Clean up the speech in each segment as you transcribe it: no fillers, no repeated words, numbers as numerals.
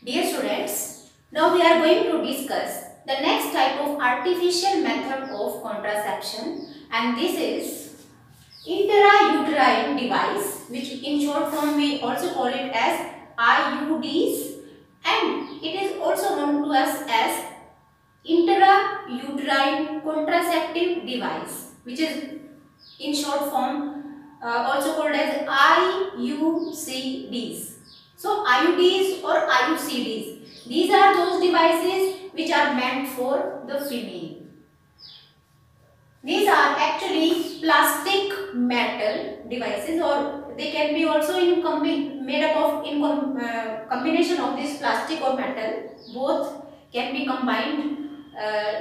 Dear students, now we are going to discuss the next type of artificial method of contraception, and this is intrauterine device, which in short form we also call it as IUDs, and it is also known to us as intrauterine contraceptive device, which is in short form also called as IUCDs. So IUDs or IUCDs, these are those devices which are meant for the female. These are actually plastic metal devices, or they can be also made up of combination of this plastic or metal. Both can be combined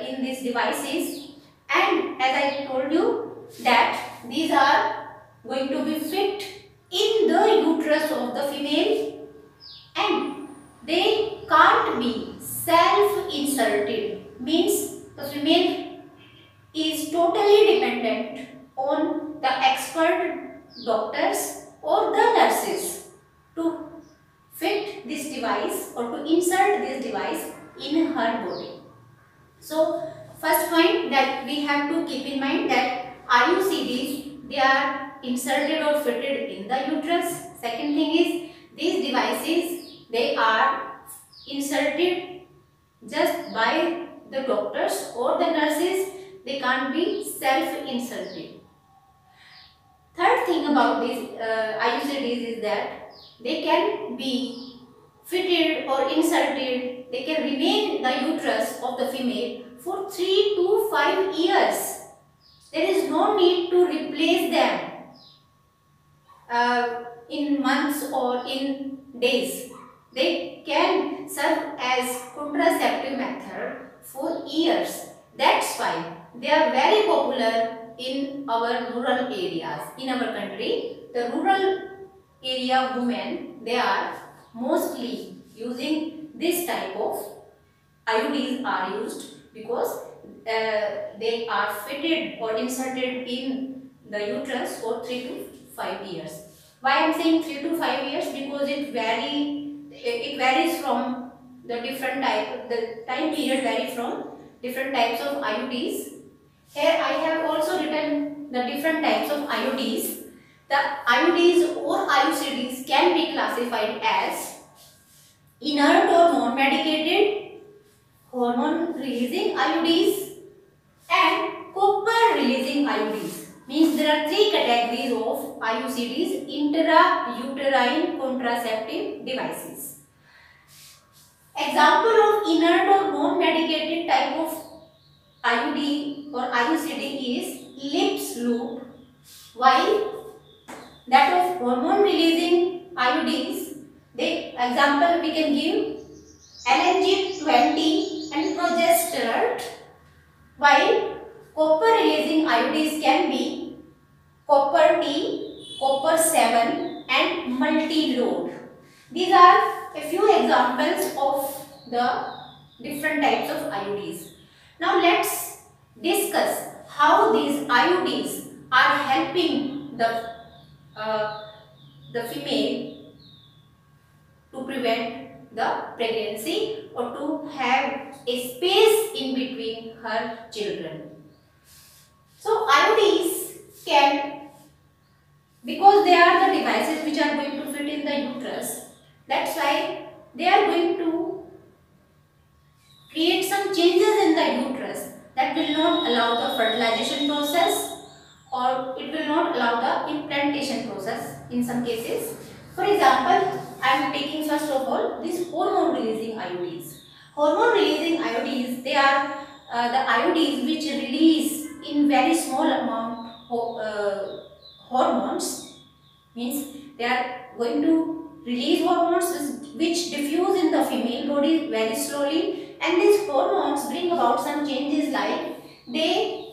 in these devices, and as I told you that these are going to be fit in the uterus of the female, and they can't be self-inserted, means the female is totally dependent on the expert doctors or the nurses to fit this device or to insert this device in her body. So first point that we have to keep in mind that IUCDs, they are inserted or fitted in the uterus. Second thing is, these devices, they are inserted just by the doctors or the nurses. They can't be self-inserted. Third thing about these IUCDs is that they can be fitted or inserted, they can remain in the uterus of the female for 3 to 5 years. There is no need to replace them in months or in days. They can serve as contraceptive method for years. That's why they are very popular in our rural areas. In our country, the rural area women, they are mostly using this type of IUDs are used because they are fitted or inserted in the uterus for 3 to 5 years. Why I am saying 3 to 5 years? Because it varies from the different type. The time period varies from different types of IUDs. Here I have also written the different types of IUDs. The IUDs or IUCDs can be classified as inert or non-medicated, hormone releasing IUDs, and copper releasing IUDs. Means there are 3 categories of IUCDs, intrauterine contraceptive devices. Example of inert or non-medicated type of IUD or IUCD is Lips loop, while that of hormone releasing IUDs, the example we can give LNG-20 and progesterone, while copper releasing IUDs can be copper T, copper 7 and multi-load. These are a few examples of the different types of IUDs. Now let's discuss how these IUDs are helping the female to prevent the pregnancy or to have a space in between her children. So IUDs can, because they are the devices which are going to fit in the uterus, that's why they are going to create some changes in the uterus that will not allow the fertilization process, or it will not allow the implantation process in some cases. For example, I am taking first of all these hormone releasing IUDs. Hormone releasing IUDs, they are the IUDs which release in very small amount hormones, means they are going to release hormones which diffuse in the female body very slowly, and these hormones bring about some changes, like they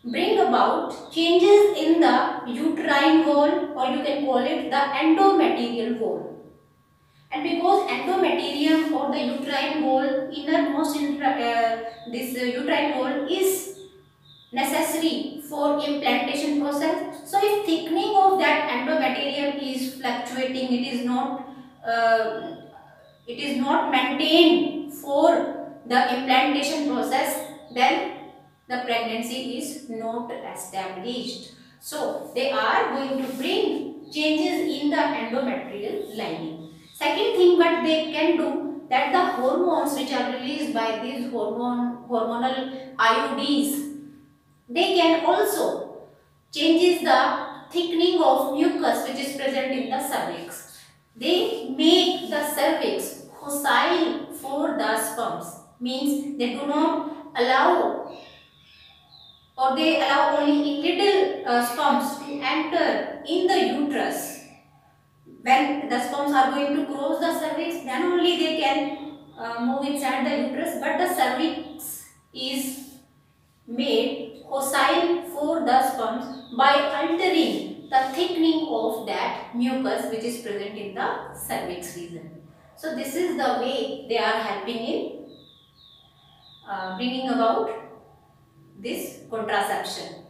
bring about changes in the uterine wall, or you can call it the endometrial wall. And because endometrium or the uterine wall, innermost this uterine wall is necessary for implantation process. So if thickening of that endometrium is fluctuating, it is not it is not maintained for the implantation process, then the pregnancy is not established. So they are going to bring changes in the endometrial lining. Second thing what they can do, that the hormones which are released by these hormonal IUDs, they can also changes the thickening of mucus which is present in the cervix. They make the cervix hostile for the sperms, means they do not allow, or they allow only little sperms to enter in the uterus. When the sperms are going to cross the cervix, then only they can move inside the uterus, but the cervix is made hostile for the sperms by altering the thickening of that mucus which is present in the cervix region. So this is the way they are helping in bringing about this contraception.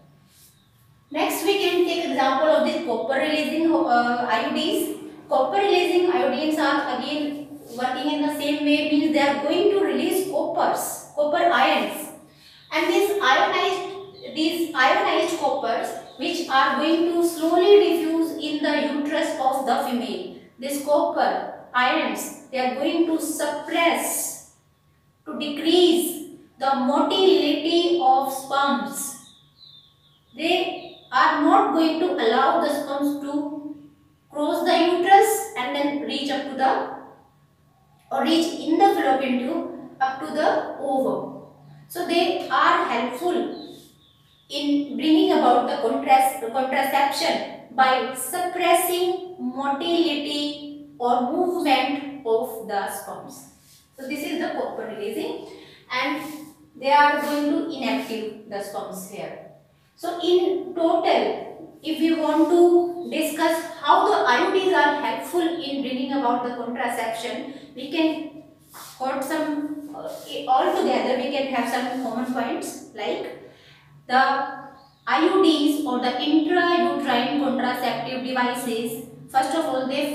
Next we can take example of this copper releasing IUDs. Copper releasing iodines are again working in the same way, means they are going to release copper ions, and these ionized coppers which are going to slowly diffuse in the uterus of the female. This copper ions, they are going to suppress, to decrease the motility of sperms. They are not going to allow the sperms to cross the uterus and then reach up to the, or reach in the fallopian tube up to the ovum. So they are helpful in bringing about the contraception by suppressing motility or movement of the sperms. So this is the copper releasing, and they are going to inactive the sperms here. So in total, if we want to discuss how the IUDs are helpful in bringing about the contraception, we can quote some all together. We can have some common points like the IUDs or the intrauterine contraceptive devices. First of all, they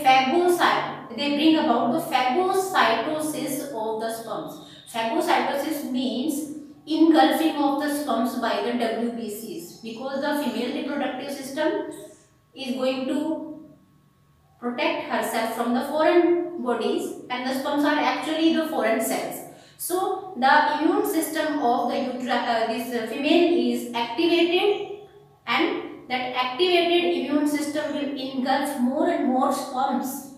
bring about the phagocytosis of the sperms. Phagocytosis means engulfing of the sperms by the WBCs, because the female reproductive system is going to protect herself from the foreign bodies, and the sperms are actually the foreign cells. So the immune system of the this female is activated, and that activated immune system will engulf more and more sperms,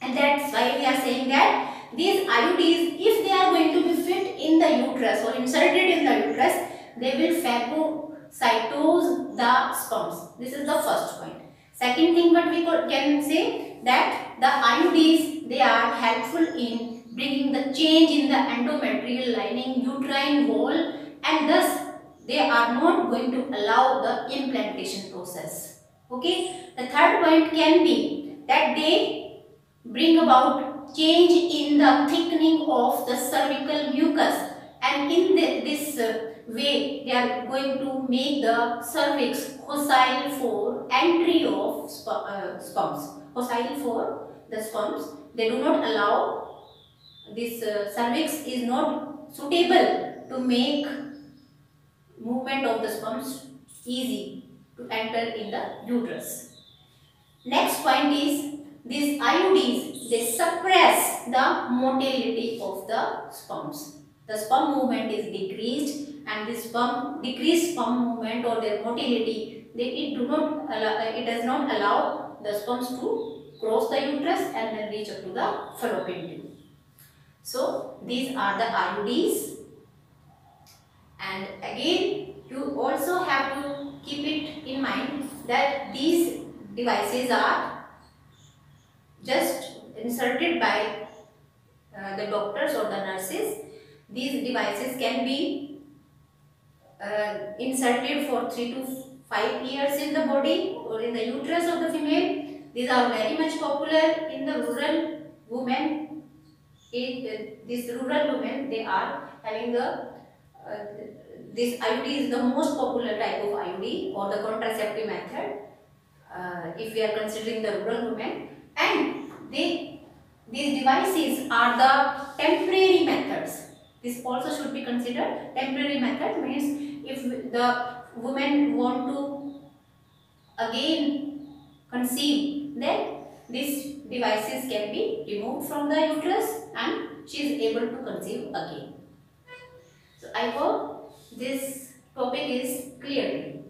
and that's why we are saying that these IUDs, if they are going to be fit in the uterus or inserted in the uterus, they will phagocytose the sperms. This is the first point. Second thing what we can say, that the IUDs, they are helpful in bringing the change in the endometrial lining, uterine wall, and thus they are not going to allow the implantation process. Okay. The third point can be that they bring about change in the thickening of the cervical mucus, and in this way they are going to make the cervix hostile for entry of sperms. Hostile for the sperms. They do not allow, this cervix is not suitable to make movement of the sperms easy to enter in the uterus. Next point is, these IUDs, they suppress the motility of the sperms. The sperm movement is decreased, and this decreased sperm movement or their motility, it does not allow the sperms to cross the uterus and then reach up to the fallopian tube. So these are the IUDs, and again you also have to keep it in mind that these devices are just inserted by the doctors or the nurses. These devices can be inserted for 3 to 5 years in the body or in the uterus of the female. These are very much popular in the rural women. These rural women, they are having the this IUD is the most popular type of IUD or the contraceptive method if we are considering the rural women, and they these devices are the temporary methods. This also should be considered. Temporary method means if the woman want to again conceive, then these devices can be removed from the uterus and she is able to conceive again. So I hope this topic is clear.